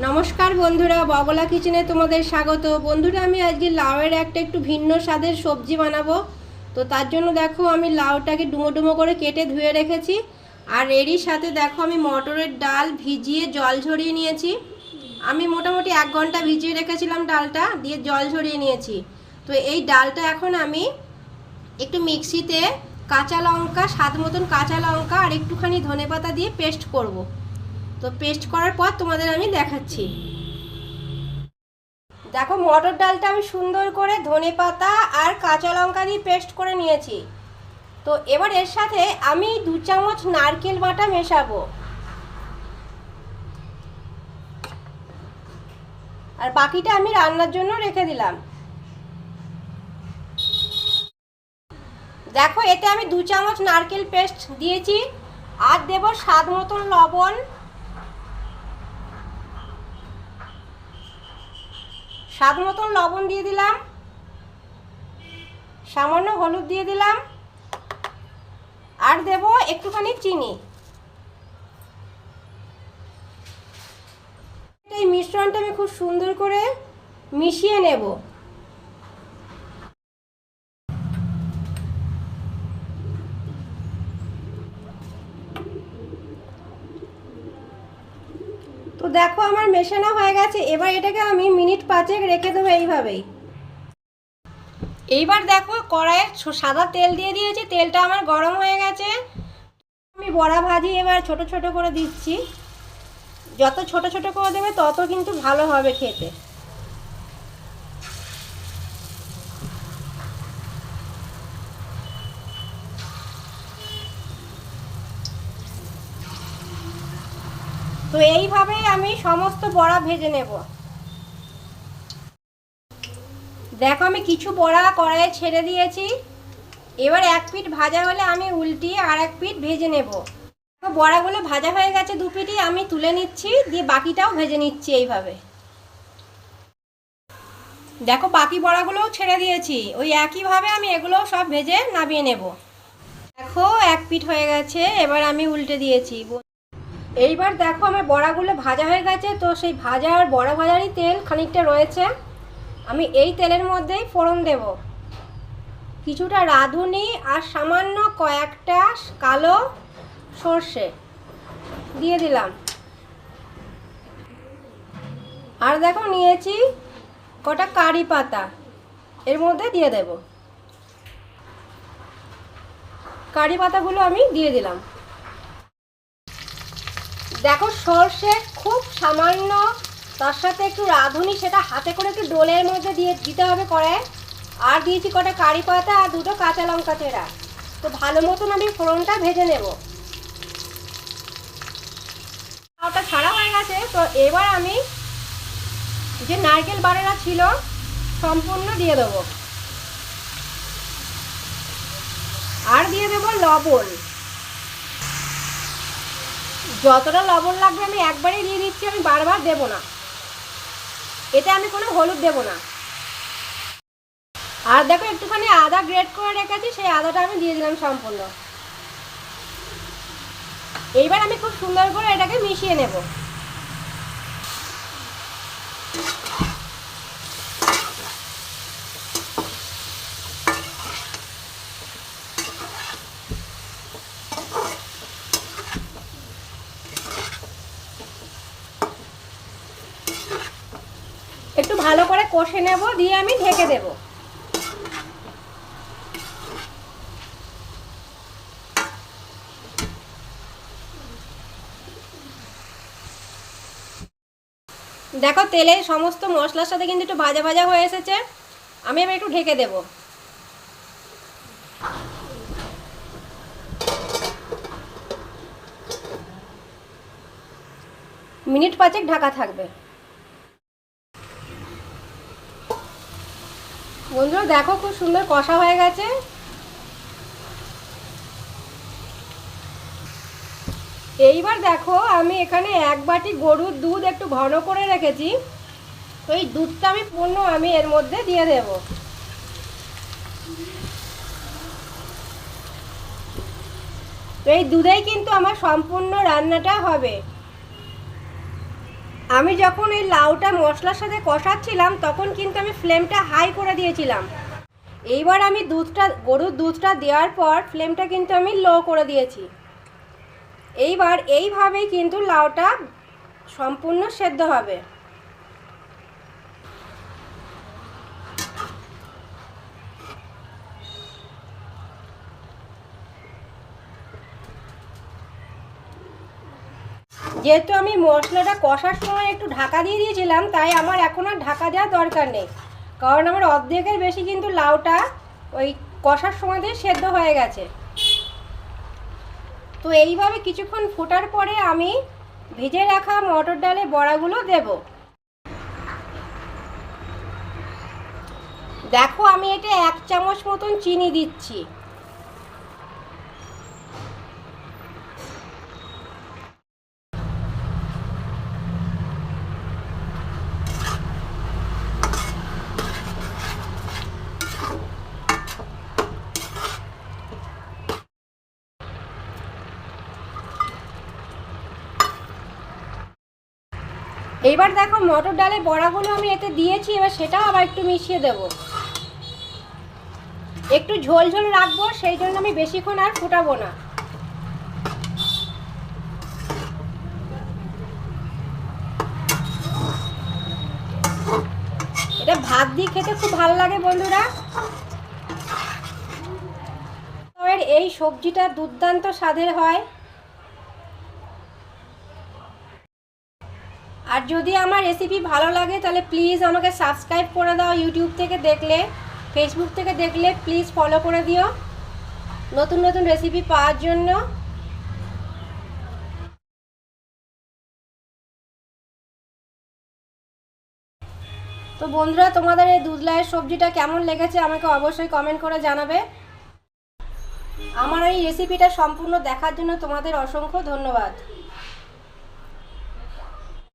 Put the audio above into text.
নমস্কার বন্ধুরা, বগলা কিচেনে তোমাদের স্বাগত। বন্ধুরা, আমি আজকে লাউয়ের একটা একটু ভিন্ন স্বাদের সবজি বানাবো। তো তার জন্য দেখো আমি লাউটাকে ডুমো ডুমো করে কেটে ধুয়ে রেখেছি। আর এরই সাথে দেখো আমি মটরের ডাল ভিজিয়ে জল ঝরিয়ে নিয়েছি। আমি মোটামুটি 1 ঘন্টা ভিজিয়ে রেখেছিলাম ডালটা, দিয়ে জল ঝরিয়ে নিয়েছি। তো এই ডালটা এখন আমি একটু মিক্সিতে কাঁচা লঙ্কা, স্বাদ মতন কাঁচা লঙ্কা আর একটুখানি ধনেপাতা দিয়ে পেস্ট করব। তো পেস্ট করার পর তোমাদের আমি দেখাচ্ছি। দেখো মটর ডালটা আমি সুন্দর করে ধনেপাতা আর কাঁচা লঙ্কা দিয়ে পেস্ট করে নিয়েছি। তো এবার এর সাথে আমি 2 চামচ নারকেল বাটা মেশাবো, আর বাকিটা আমি রান্নার জন্য রেখে দিলাম। দেখো এতে আমি 2 চামচ নারকেল পেস্ট দিয়েছি, আর দেব স্বাদ মতন লবণ, স্বাদ মতন লবণ দিয়ে দিলাম, সামান্য হলুদ দিয়ে দিলাম, আর দেব একটুখানি চিনি। এই মিশ্রণটা আমি খুব সুন্দর করে মিশিয়ে নেব। তো দেখো আমার মেশানো হয়ে গেছে। এবার এটাকে আমি মিনিট 5 রেখে দেবো এইভাবেই। এইবার দেখো কড়াইয়ে সাদা তেল দিয়ে দিয়েছি, তেলটা আমার গরম হয়ে গেছে। আমি বড়া ভাজি এবার ছোট ছোট করে দিচ্ছি। যত ছোট ছোট করে দেবে তত কিন্তু ভালো হবে খেতে। তো এইভাবেই আমি সমস্ত বড়া ভেজে নেব। দেখো আমি কিছু বড়া কড়াইয়ে ছেড়ে দিয়েছি। এবার এক পিঠ ভাজা হলে আমি উল্টিয়ে আর এক পিঠ ভেজে নেব। বড়াগুলো ভাজা হয়ে গেছে, 2 পিঠই আমি তুলে নিচ্ছি, দিয়ে বাকিটাও ভেজে নিচ্ছি এইভাবে। দেখো বাকি বড়াগুলোও ছেড়ে দিয়েছি, ওই একইভাবে আমি এগুলোও সব ভেজে নামিয়ে নেব। দেখো এক পিঠ হয়ে গেছে, এবার আমি উল্টে দিয়েছি। এইবার দেখো আমার বড়াগুলো ভাজা হয়ে গেছে। তো সেই ভাজা আর বড়া ভাজারই তেল খানিকটা রয়েছে, আমি এই তেলের মধ্যেই ফোড়ন দেব। কিছুটা রাঁধুনি আর সামান্য কয়েকটা কালো সর্ষে দিয়ে দিলাম। আর দেখো নিয়েছি কটা কারি পাতা, এর মধ্যে দিয়ে দেব। কারি পাতাগুলো আমি দিয়ে দিলাম। দেখো সর্ষে খুব সামান্য, তার সাথে একটু রাঁধুনি, সেটা হাতে করে একটু ডোলের মধ্যে দিয়ে দিতে হবে কড়াইয়ে। আর দিয়েছি কটা কারি পাতা আর 2টো কাঁচা লঙ্কা চেরা। তো ভালো মতন আমি ফোড়নটা ভেজে নেব। ওটা ছাড়া হয়ে গেছে। তো এবার আমি যে নারকেল বাটাটা ছিল সম্পূর্ণ দিয়ে দেবো, আর দিয়ে দেবো লবণ। যতটা লবণ লাগবে আমি একবারেই দিয়ে দিচ্ছি, আমি বারবার দেব না। এতে আমি কোনো হলুদ দেব না। আর দেখো একটুখানি আদা গ্রেট করে রেখেছি, সেই আদাটা আমি দিয়ে দিলাম সম্পূর্ণ। এইবার আমি খুব সুন্দর করে এটাকে মিশিয়ে নেব। একটু ভালো করে কষে নেব, দিয়ে আমি ঢেকে দেব। দেখো তেলের সমস্ত মশলার সাথে কিন্তু একটু ভাজা ভাজা হয়ে এসেছে। আমি এবার একটু ঢেকে দেব। মিনিট 5 ঢাকা থাকবে। বন্ধুরা দেখো খুব সুন্দর কষা হয়ে গেছে। এইবার দেখো আমি এখানে 1 বাটি গরুর দুধ একটু ঘন করে রেখেছি। তো এই দুধটা আমি পূর্ণ আমি এর মধ্যে দিয়ে দেব। তো এই দুধেই কিন্তু আমার সম্পূর্ণ রান্নাটা হবে। আমি যখন এই লাউটা মশলার সাথে কষাচ্ছিলাম তখন কিন্তু আমি ফ্লেমটা হাই করে দিয়েছিলাম। এইবার আমি গরুর দুধটা দেওয়ার পর ফ্লেমটা কিন্তু আমি লো করে দিয়েছি। এইবার এইভাবেই কিন্তু লাউটা সম্পূর্ণ সেদ্ধ হবে। যেহেতু আমি মশলাটা কষার সময় একটু ঢাকা দিয়ে দিয়েছিলাম, তাই আমার এখন আর ঢাকা দেওয়ার দরকার নেই, কারণ আমার অর্ধেকের বেশি কিন্তু লাউটা ওই কষার সময়তে সেদ্ধ হয়ে গেছে। তো এইভাবে কিছুক্ষণ ফোটার পরে আমি ভেজে রাখা মটর ডালের বড়াগুলো দেব। দেখো আমি এটা 1 চামচ মতন চিনি দিচ্ছি। এইবার দেখো মটর ডালের বড়াগুলো আমি এতে দিয়েছি, এবার সেটাও আবার একটু মিশিয়ে দেব। একটু ঝোল ঝোল রাখবো, সেই জন্য আমি বেশিক্ষণ আর ফোটাবো না। এটা ভাত দিয়ে খেতে খুব ভালো লাগে বন্ধুরা। এই সবজিটা দুর্দান্ত স্বাদের হয়। আর যদি আমার রেসিপি ভালো লাগে তাহলে প্লিজ আমাকে সাবস্ক্রাইব করে দাও। ইউটিউব থেকে দেখলে, ফেসবুক থেকে দেখলে প্লিজ ফলো করে দিও নতুন নতুন রেসিপি পাওয়ার জন্য। তো বন্ধুরা, তোমাদের এই দুধ লাউয়ের সবজিটা কেমন লেগেছে আমাকে অবশ্যই কমেন্ট করে জানাবে। আমার এই রেসিপিটা সম্পূর্ণ দেখার জন্য তোমাদের অসংখ্য ধন্যবাদ।